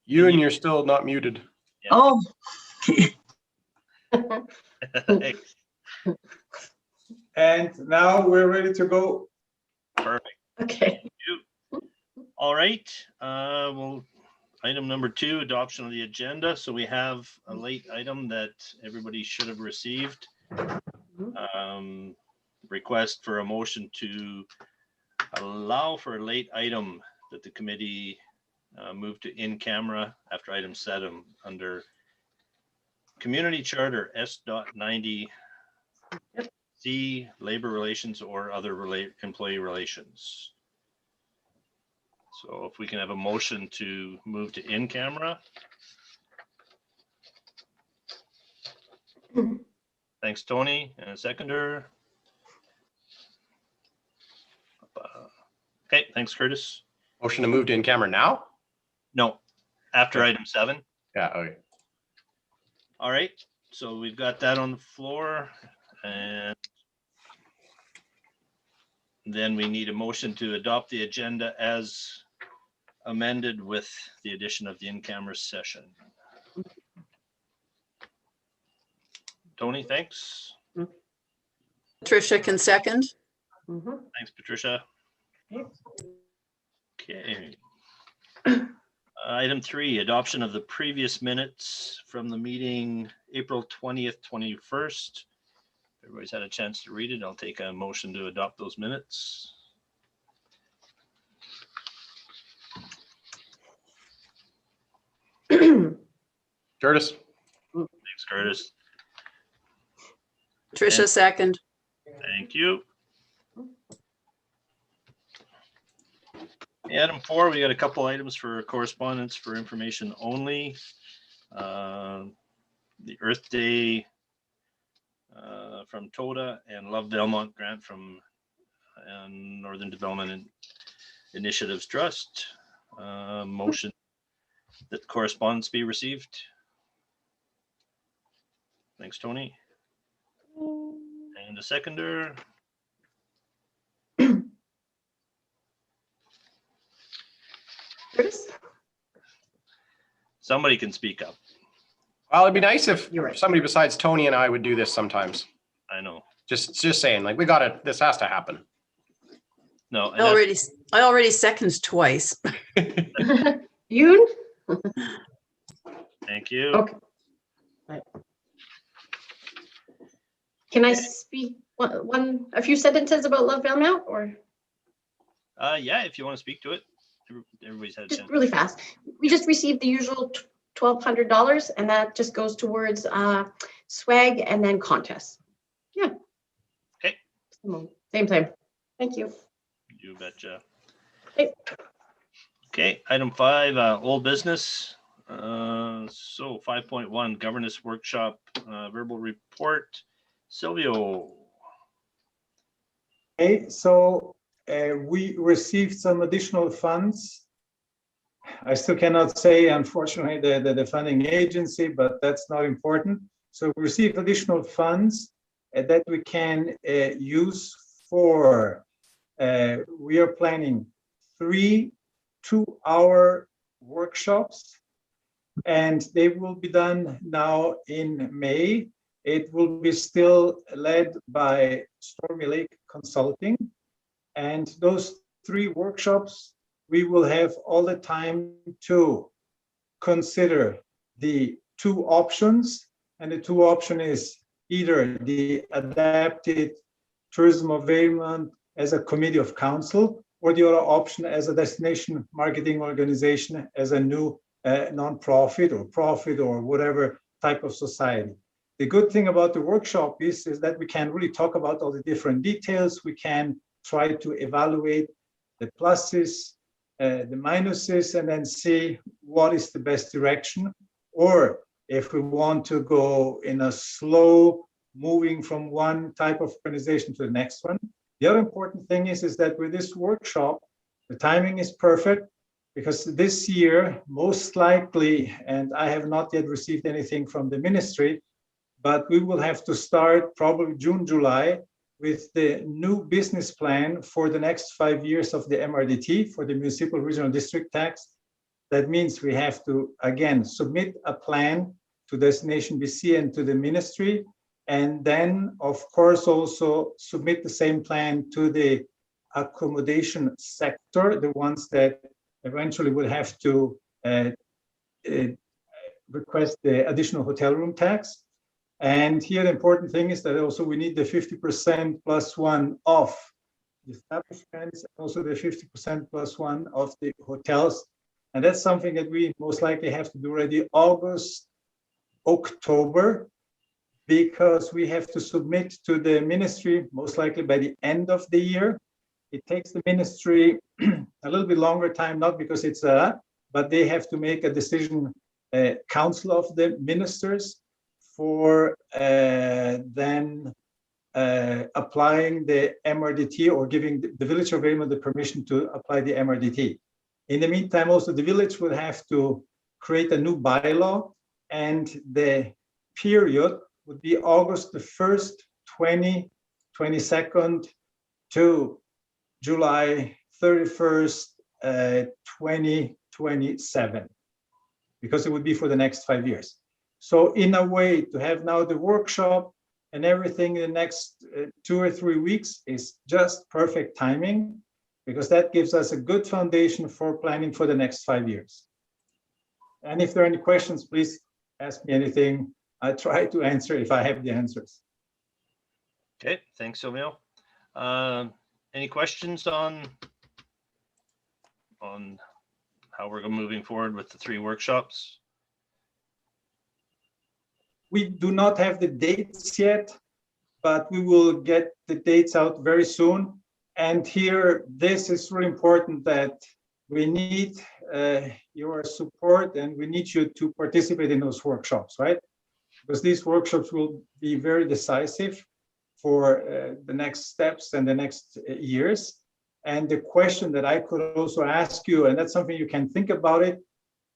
You're still not muted. Yeah. Oh, Thanks. And now we're ready to go. Perfect. okay. All right. Well, item number 2, adoption of the agenda. So we have a late item that everybody should have received. Request for a motion to allow for a late item that the committee move to in camera after item 7 under Community Charter S.90 C, labor relations or other employee relations. So if we can have a motion to move to in camera. Thanks, Tony. And a seconder. Okay, thanks, Curtis. Motion to move to in camera now? No, after Okay. item 7. Yeah, okay. All right, so we've got that on the floor, and then we need a motion to adopt the agenda as amended with the addition of the in-camera session. Tony, thanks. Patricia can second. Thanks, Patricia. Okay. Item 3, adoption of the previous minutes from the meeting April 20th, 21st. Everybody's had a chance to read it. I'll take a motion to adopt those minutes. Curtis? Thanks, Curtis. Patricia second. Thank you. Item 4, we got a couple items for correspondence for information only. The Earth Day from TODA and Love Valemount grant from Northern Development Initiatives Trust. Motion that correspondence be received. Thanks, Tony. And a seconder. Curtis? Somebody can speak up. Well, it'd be nice if You're right. somebody besides Tony and I would do this sometimes. I know. Just saying, like, we got it. This has to happen. No, and I already seconded twice. You? thank you. Okay. Right. Can I speak a few sentences about Love Valemount, or Yeah, if you want to speak to it, everybody's had a just chance. really fast? We just received the usual $1,200, and that just goes towards swag and then contests. Yeah. Okay. Same thing. Thank you. You betcha. Okay. Okay, item 5, old business. So 5.1 governance workshop, verbal report. Silvio. Okay, so we received some additional funds. I still cannot say, unfortunately, the funding agency, but that's not important. So we received additional funds that we can use for, we are planning 3 2-hour workshops, and they will be done now in May. It will be still led by Stormy Lake Consulting. And those 3 workshops, we will have all the time to consider the 2 options. And the 2 options is either the adapted tourism of Valemount as a committee of council, or the other option as a destination marketing organization, as a new non-profit or profit or whatever type of society. The good thing about the workshop is that we can really talk about all the different details. We can try to evaluate the pluses, the minuses, and then see what is the best direction. Or if we want to go in a slow moving from one type of organization to the next one. The other important thing is that with this workshop, the timing is perfect, because this year, most likely, and I have not yet received anything from the ministry, but we will have to start probably June, July with the new business plan for the next 5 years of the MRDT, for the municipal regional district tax. That means we have to, again, submit a plan to Destination BC and to the ministry, and then, of course, also submit the same plan to the accommodation sector, the ones that eventually would have to request the additional hotel room tax. And here the important thing is that also we need the 50% plus one off the establishments, also the 50% plus one of the hotels. And that's something that we most likely have to do already August, October, because we have to submit to the ministry most likely by the end of the year. It takes the ministry a little bit longer time, not because it's but they have to make a decision, council of the ministers, for then applying the MRDT or giving the village of Valemount the permission to apply the MRDT. In the meantime, also the village would have to create a new bylaw, and the period would be August the 1st, 2022 to July 31st, 2027, because it would be for the next 5 years. So in a way, to have now the workshop and everything in the next 2 or 3 weeks is just perfect timing, because that gives us a good foundation for planning for the next 5 years. And if there are any questions, please ask me anything. I try to answer if I have the answers. Okay, thanks, Emil. Any questions on how we're moving forward with the 3 workshops? We do not have the dates yet, but we will get the dates out very soon. And here, this is really important, that we need your support, and we need you to participate in those workshops, right? Because these workshops will be very decisive for the next steps and the next years. And the question that I could also ask you, and that's something you can think about it,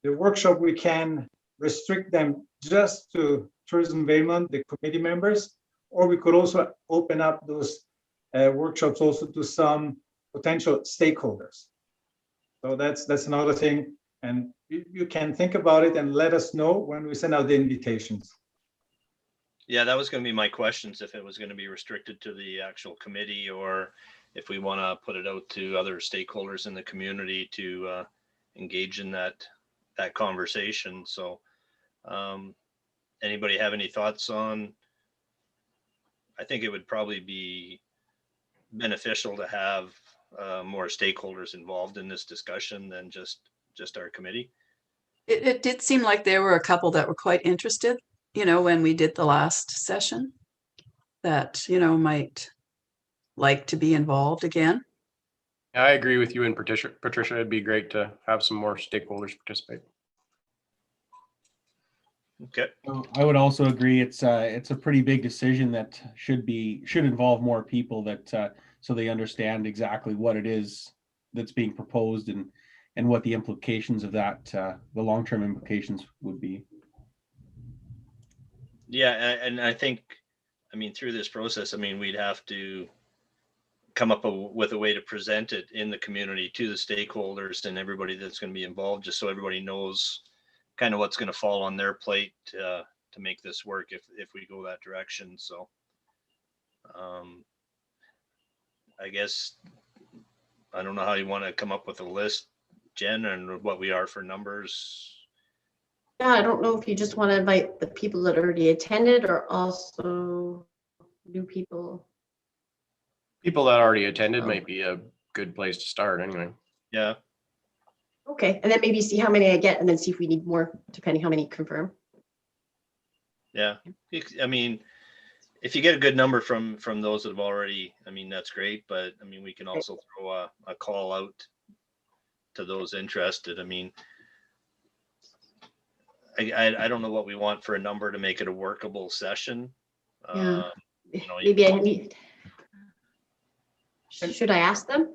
the workshop, we can restrict them just to Tourism Valemount, the committee members, or we could also open up those workshops also to some potential stakeholders. So that's another thing. And you can think about it and let us know when we send out the invitations. Yeah, that was going to be my questions, if it was going to be restricted to the actual committee, or if we want to put it out to other stakeholders in the community to engage in that conversation. So anybody have any thoughts on? I think it would probably be beneficial to have more stakeholders involved in this discussion than just our committee. It did seem like there were a couple that were quite interested, when we did the last session, that, might like to be involved again. I agree with you and Patricia. It'd be great to have some more stakeholders participate. Okay. I would also agree. It's a pretty big decision that should involve more people, that so they understand exactly what it is that's being proposed, and what the implications of that, the long-term implications would be. Yeah, and I think, through this process, we'd have to come up with a way to present it in the community to the stakeholders and everybody that's going to be involved, just so everybody knows kind of what's going to fall on their plate to make this work if we go that direction. So I guess, I don't know how you want to come up with a list, Jen, and what we are for numbers. Yeah, I don't know if you just want to invite the people that already attended or also new people. People that already attended might be a good place to start anyway. Yeah. Okay, and then maybe see how many I get and then see if we need more, depending how many confirm. Yeah. If you get a good number from those that have already, that's great. But we can also throw a call out to those interested. I don't know what we want for a number to make it a workable session. Yeah. Maybe I need. Should I ask them,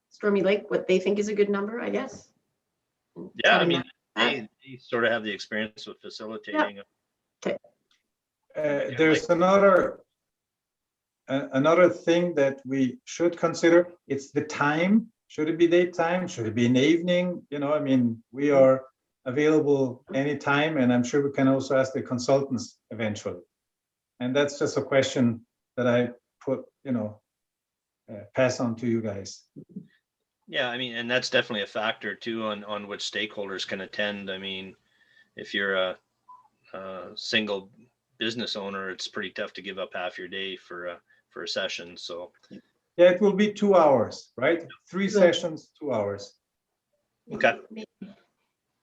Stormy Lake, what they think is a good number, I guess? Yeah, they sort of have the experience with facilitating. Okay. There's another thing that we should consider. It's the time. Should it be daytime? Should it be in the evening? You know, I mean, we are available anytime, and I'm sure we can also ask the consultants eventually. And that's just a question that I put, pass on to you guys. Yeah, I mean, and that's definitely a factor too on which stakeholders can attend. I mean, if you're a single business owner, it's pretty tough to give up half your day for a session. So Yeah, it will be 2 hours, right? 3 sessions, 2 hours. okay,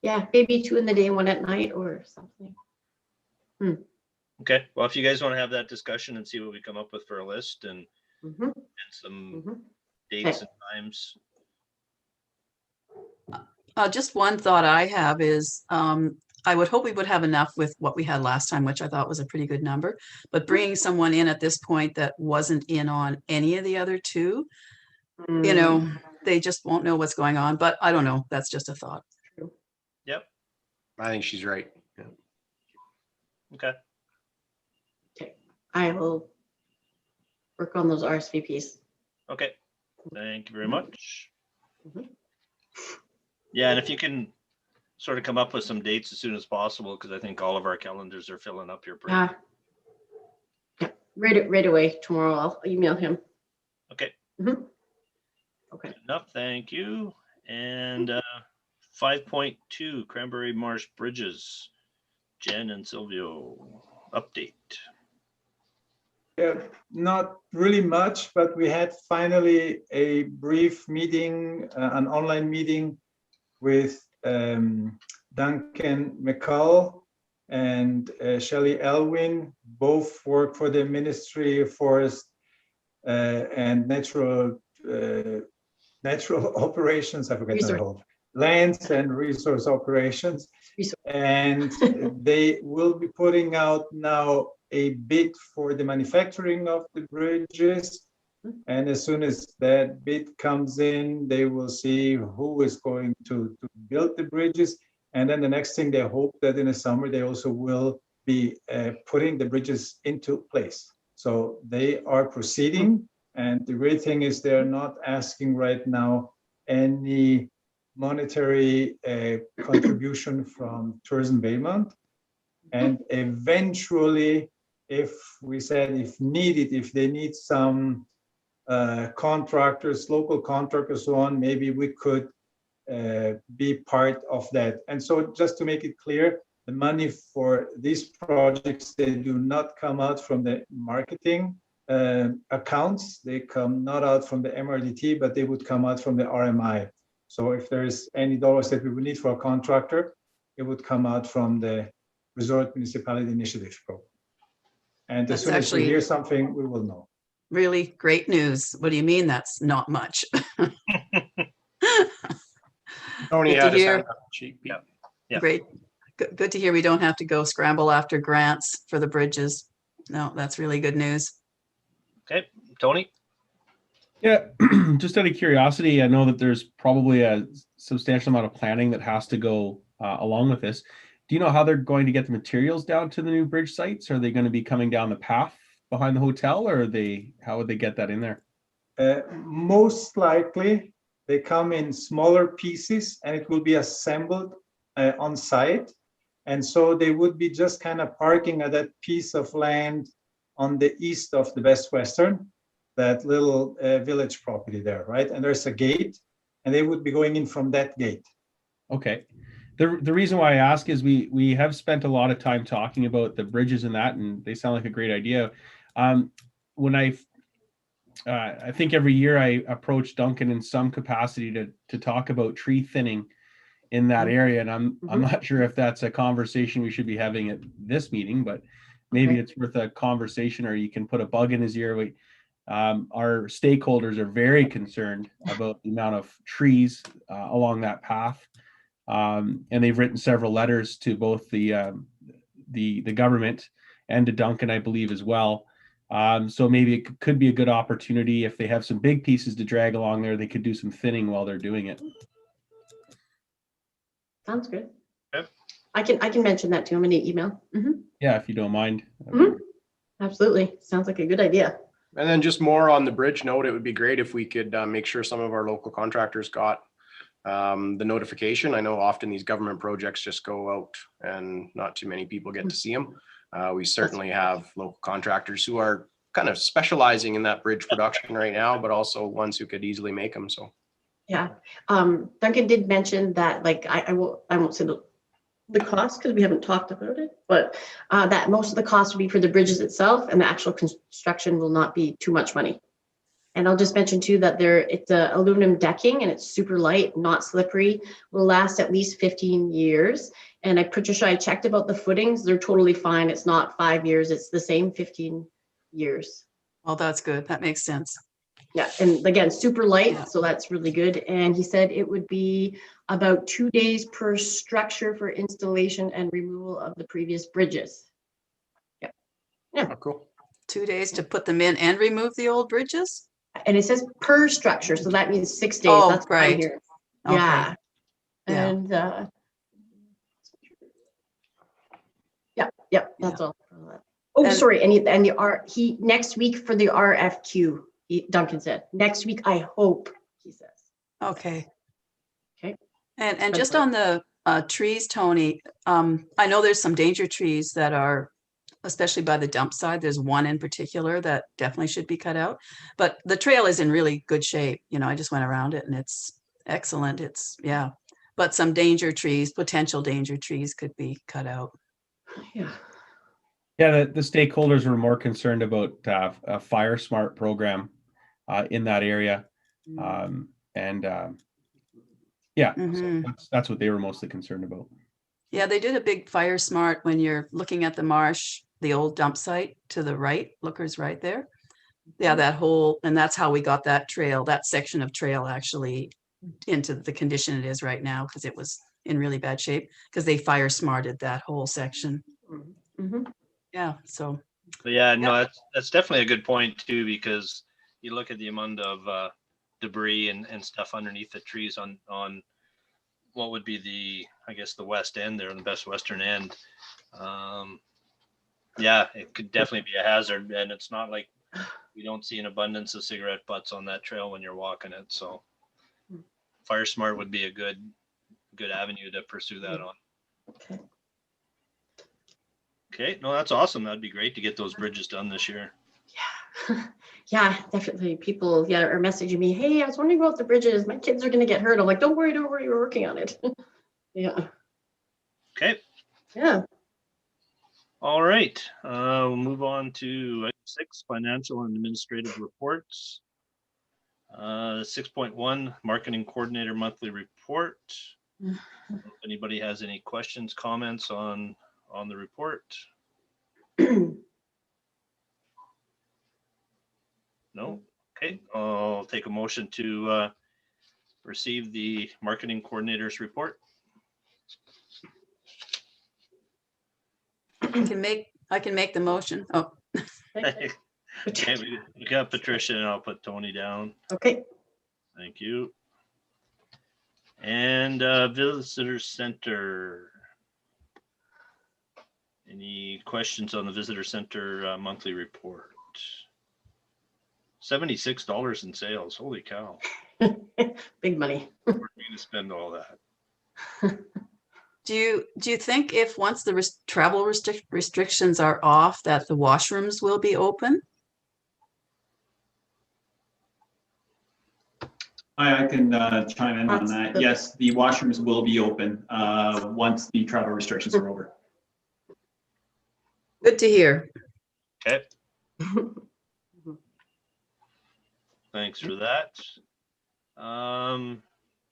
Yeah, maybe 2 in the day, 1 at night or something. okay. Well, if you guys want to have that discussion and see what we come up with for a list and Mhm, some mhm. dates and times. Just one thought I have is, I would hope we would have enough with what we had last time, which I thought was a pretty good number. But bringing someone in at this point that wasn't in on any of the other two, they just won't know what's going on. But I don't know. That's just a thought. Yep. I think she's right. Yeah. Okay. I will work on those RSVPs. Okay. Thank you very much. Mhm. Yeah, and if you can sort of come up with some dates as soon as possible, because I think all of our calendars are filling up here. pretty Yeah. Yeah, right away tomorrow. I'll email him. Okay. Mhm. Okay. Good enough. Thank you. And 5.2 Cranberry Marsh Bridges. Jen and Silvio update. Yeah, not really much, but we had finally a brief meeting, an online meeting with Duncan McCall and Shelley Elwin. Both work for the Ministry of Forest and Natural Operations. I forget the whole lands and resource operations. And they will be putting out now a bid for the manufacturing of the bridges. And as soon as that bid comes in, they will see who is going to build the bridges. And then the next thing, they hope that in the summer, they also will be putting the bridges into place. So they are proceeding. And the great thing is they're not asking right now any monetary contribution from Tourism Valemount. And eventually, if needed, if they need some contractors, local contractors, so on, maybe we could be part of that. And so just to make it clear, the money for these projects, they do not come out from the marketing accounts. They come not out from the MRDT, but they would come out from the RMI. So if there's any dollars that we would need for a contractor, it would come out from the Resort Municipality Initiative program. And as soon as we hear something, we will know. Really great news. What do you mean that's not much? Tony Good to had his hear. hand up. Yeah. Yeah. Great. Good to hear we don't have to go scramble after grants for the bridges. No, that's really good news. Okay, Tony? Yeah, just out of curiosity, I know that there's probably a substantial amount of planning that has to go along with this. Do you know how they're going to get the materials down to the new bridge sites? Are they going to be coming down the path behind the hotel, or how would they get that in there? Most likely, they come in smaller pieces and it will be assembled on site. And so they would be just kind of parking at that piece of land on the east of the Best Western, that little village property there, right? And there's a gate, and they would be going in from that gate. Okay. The reason why I ask is we have spent a lot of time talking about the bridges and that, and they sound like a great idea. When I think every year I approach Duncan in some capacity to talk about tree thinning in that area, and I'm not sure if that's a conversation we should be having at this meeting, but maybe it's worth a conversation, or you can put a bug in his ear. Our stakeholders are very concerned about the amount of trees along that path, and they've written several letters to both the government and to Duncan, I believe, as well. So maybe it could be a good opportunity if they have some big pieces to drag along there. They could do some thinning while they're doing it. Sounds good. Yep. I can mention that to him in an email. Yeah, if you don't mind. Absolutely. Sounds like a good idea. And then just more on the bridge note, it would be great if we could make sure some of our local contractors got the notification. I know often these government projects just go out and not too many people get to see them. We certainly have local contractors who are kind of specializing in that bridge production right now, but also ones who could easily make them. So Yeah, Duncan did mention that, like, I won't say the cost because we haven't talked about it, but that most of the cost will be for the bridges itself, and the actual construction will not be too much money. And I'll just mention too that it's a aluminum decking and it's super light, not slippery, will last at least 15 years. And Patricia, I checked about the footings, they're totally fine. It's not 5 years, it's the same 15 years. Well, that's good. That makes sense. Yeah, and again, super light, Yeah. so that's really good. And he said it would be about 2 days per structure for installation and removal of the previous bridges. oh, cool. 2 days to put them in and remove the old bridges? And it says per structure, so that means 6 days. Oh, That's fine right. here. Okay. Yeah. Yeah. And that's all. Oh, And- sorry, he next week for the RFQ, Duncan said, next week, I hope, he says. Okay. Okay. And But- just on the trees, Tony, I know there's some danger trees that are, especially by the dump side. There's one in particular that definitely should be cut out. But the trail is in really good shape. You know, I just went around it and it's excellent. Yeah. But some danger trees, potential danger trees could be cut out. Yeah. Yeah, the stakeholders were more concerned about a fire smart program in that area. Yeah, so Mhm. that's what they were mostly concerned about. Yeah, they did a big fire smart when you're looking at the marsh, the old dump site to the right, Looker's right there. Yeah, and that's how we got that trail, that section of trail actually into the condition it is right now, because it was in really bad shape, because they fire smarted that whole section. Mhm. Yeah, so, But yeah, no, that's definitely a good point too, because you look at the amount of debris and stuff underneath the trees on what would be I guess the west end there, the best western end. Yeah, it could definitely be a hazard, and it's not like we don't see an abundance of cigarette butts on that trail when you're walking it. So Fire Smart would be a good avenue to pursue that on. Okay. Okay, no, that's awesome. That'd be great to get those bridges done this year. Yeah. Yeah, definitely. People, are messaging me, hey, I was wondering about the bridges. My kids are going to get hurt. I'm like, don't worry, we're working on it. Yeah. Okay, Yeah. all right. We'll move on to item 6, financial and administrative reports. 6.1, marketing coordinator monthly report. If anybody has any questions, comments on the report? No? Okay, I'll take a motion to receive the marketing coordinator's report. I can make the motion. Oh, Okay, we got Patricia and I'll put Tony down. Okay. Thank you. And visitor center. Any questions on the visitor center monthly report? $76 in sales. Holy cow. Big money. Where are we gonna spend all that? do you think if once the travel restrictions are off, that the washrooms will be open? I can chime in on that. That's- Yes, the washrooms will be open once the travel restrictions are over. Good to hear. Okay, thanks for that.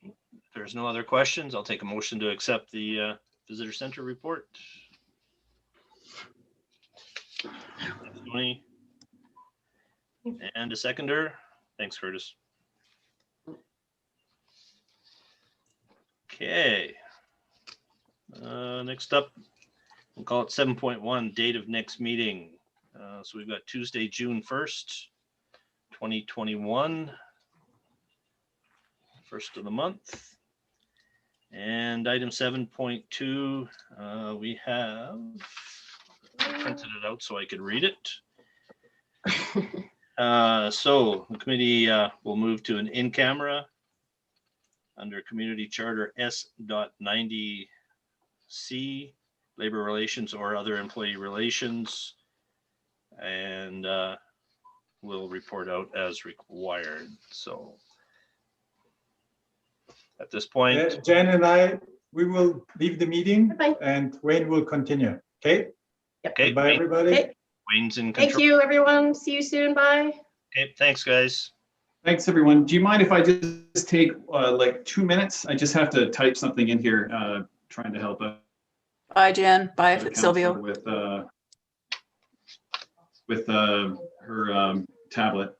If there's no other questions, I'll take a motion to accept the visitor center report. Tony. And a seconder. Thanks, Curtis. Okay. Next up, we'll call it 7.1, date of next meeting. So we've got Tuesday, June 1st, 2021. First of the month. And item 7.2, we have, I printed it out so I could read it. So the committee will move to an in-camera under Community Charter S.90C, Labor Relations or Other Employee Relations, and we'll report out as required. So at this point, Jen and I, we will leave the meeting Bye-bye. and Wayne will continue. Okay? okay, Bye, everybody. Okay. Wayne's in Thank control. you, everyone. See you soon. Bye. Okay, thanks, guys. Thanks, everyone. Do you mind if I just take like 2 minutes? I just have to type something in here, trying to help out. Bye, Jen. Bye, the Silvio. counselor with her tablet.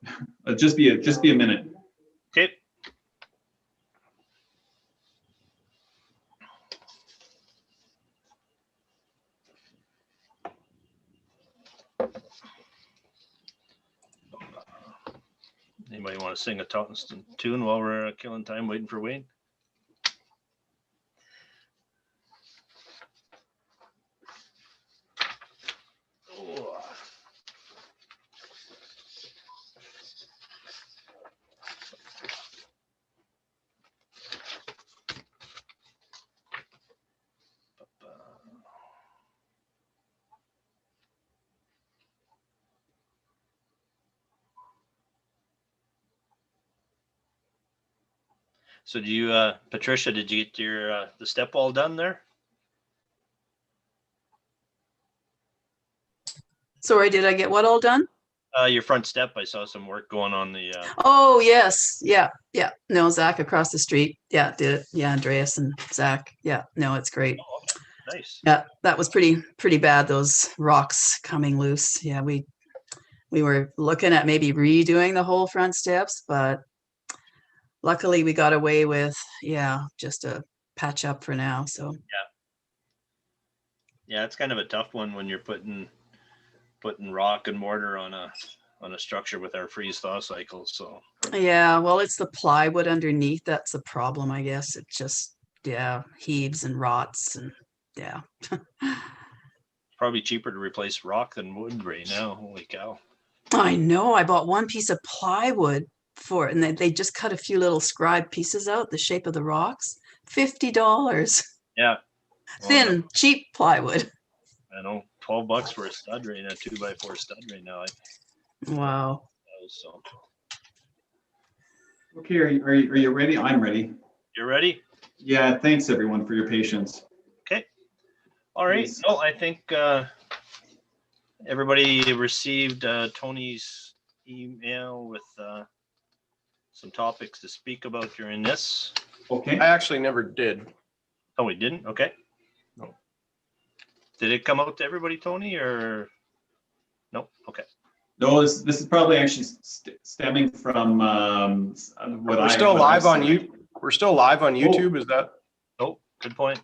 Just be a minute. Okay. Anybody want to sing a Tottenham tune while we're killing time waiting for Wayne? Oh. So do you, Patricia, did you get your, the step wall done there? Sorry, did I get what all done? Your front step, I saw some work going on the, Oh, yes. Yeah. Yeah. No, Zach across the street. Yeah, did it. Yeah, Andreas and Zach. Yeah. No, it's great. nice. Yeah, that was pretty bad. Those rocks coming loose. Yeah, we were looking at maybe redoing the whole front steps, but luckily we got away with, yeah, just a patch up for now. So Yeah, it's kind of a tough one when you're putting rock and mortar on a structure with our freeze thaw cycle. So yeah, well, it's the plywood underneath that's the problem, I guess. It just, yeah, heaves and rots and yeah. probably cheaper to replace rock than wood right now. Holy cow. I know. I bought one piece of plywood for it, and they just cut a few little scribe pieces out, the shape of the rocks. $50. Yeah. Well, Thin, cheap plywood. I know, $12 for a stud right now, 2x4 stud right now. Wow. So Okay, are you ready? I'm ready. you ready? Yeah, thanks everyone for your patience. Okay. All right. Yes. No, I think everybody received Tony's email with some topics to speak about during this. Okay. I actually never did. Oh, we didn't? Okay. No. Did it come out to everybody, Tony, or no? Okay. No, this is probably actually stemming from what We're still live on YouTube. We're still live on YouTube. Is that? Oh, good point.